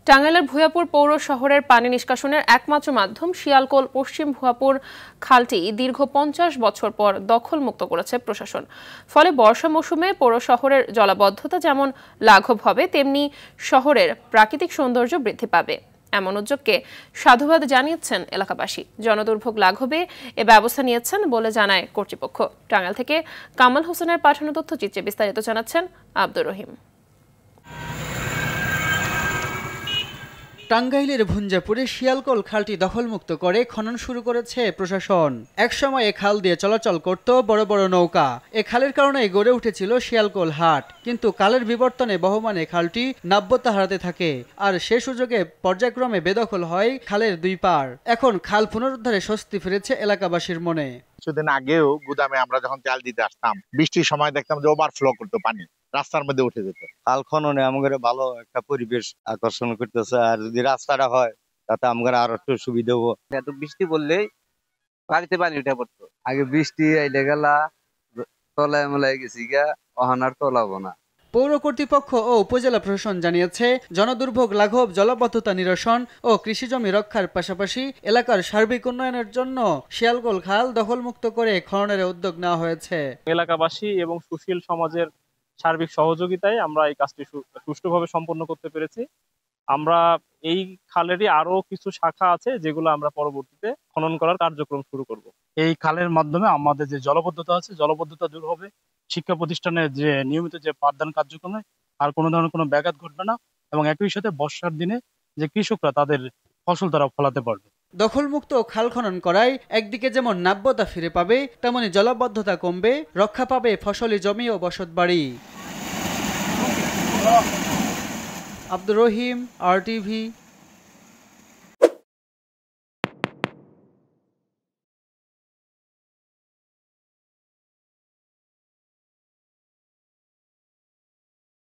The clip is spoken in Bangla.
টাঙ্গাইলের ভূয়াপুর পৌর শহরের পানি নিষ্কাশনের একমাত্র মাধ্যম শিয়ালকোল পশ্চিম ভূয়াপুর খালটি দীর্ঘ 50 বছর পর দখলমুক্ত করেছে প্রশাসন। ফলে বর্ষা মৌসুমে পৌর শহরের জলাবদ্ধতা যেমন লাঘব হবে, তেমনি শহরের প্রাকৃতিক সৌন্দর্য বৃদ্ধি পাবে। এমন উদ্যোগকে সাধুবাদ জানিয়েছেন এলাকাবাসী। জনদুর্ভোগ লাঘবে এ ব্যবস্থা নিয়েছেন বলে জানায় কর্তৃপক্ষ। টাঙ্গাইল থেকে কামাল হোসেনের পাঠানো তথ্যচিত্রে বিস্তারিত জানাচ্ছেন আব্দুর রহিম। টাঙ্গাইলের ভুঞ্জাপুরে শিয়ালকোল খালটি দখলমুক্ত করে খনন শুরু করেছে প্রশাসন। একসময় এ খাল দিয়ে চলাচল করত বড় বড় নৌকা। এ খালের কারণে গড়ে উঠেছিল শিয়ালকোল হাট, কিন্তু কালের বিবর্তনে বহমানে খালটি নাব্যতা হারাতে থাকে, আর সে সুযোগে পর্যায়ক্রমে বেদখল হয় খালের দুই পার। এখন খাল পুনরুদ্ধারে স্বস্তি ফিরেছে এলাকাবাসীর মনে। কিছুদিন আগেও গুদামে আমরা যখন তেল দিতে আসতাম, বৃষ্টির সময় দেখতাম যে ওভারফ্লো করতো, পানি রাস্তার মধ্যে উঠে যেত। খাল খননে আমাদের ভালো একটা পরিবেশ আকর্ষণ করতেছে, আর যদি রাস্তাটা হয় তাতে আমাদের আরো একটু সুবিধা হবো। এত বৃষ্টি পড়লেই বাড়িতে পানি উঠে পড়তো। আগে বৃষ্টি আইলে গেলা তলায় মলায় গেছি গা, অহানার তলাবো না। পৌর কর্তৃপক্ষ ও উপজেলা প্রশাসন জানিয়েছে, জনদুর্ভোগ লাঘব, জলাবদ্ধতা নিরসন ও কৃষিজমি রক্ষার পাশাপাশি এলাকার সার্বিক উন্নয়নের জন্য শিয়ালকোল খাল দখলমুক্ত করে খননের উদ্যোগ নেওয়া হয়েছে। এলাকাবাসী এবং সুশীল সমাজের সার্বিক সহযোগিতায় আমরা এই কাজটি সুষ্ঠুভাবে সম্পন্ন করতে পেরেছি। আমরা এই খালেরই আরো কিছু শাখা আছে যেগুলো আমরা পরবর্তীতে খনন করার কার্যক্রম শুরু করব। এই খালের মাধ্যমে আমাদের যে জলাবদ্ধতা আছে, জলাবদ্ধতা দূর হবে। শিক্ষা প্রতিষ্ঠানে যে নিয়মিত যে পাঠদান কার্যক্রমে আর কোনো ধরনের কোনো ব্যাঘাত ঘটবে না, এবং একই সাথে বর্ষার দিনে যে কৃষকরা তাদের ফসল তারা ফলাতে পারবে। দখলমুক্ত খাল খনন করায় একদিকে যেমন নাব্যতা ফিরে পাবে, তেমনি জলাবদ্ধতা কমবে, রক্ষা পাবে ফসলি জমি ও বসতবাড়ি। আব্দুর রহিম, RTV।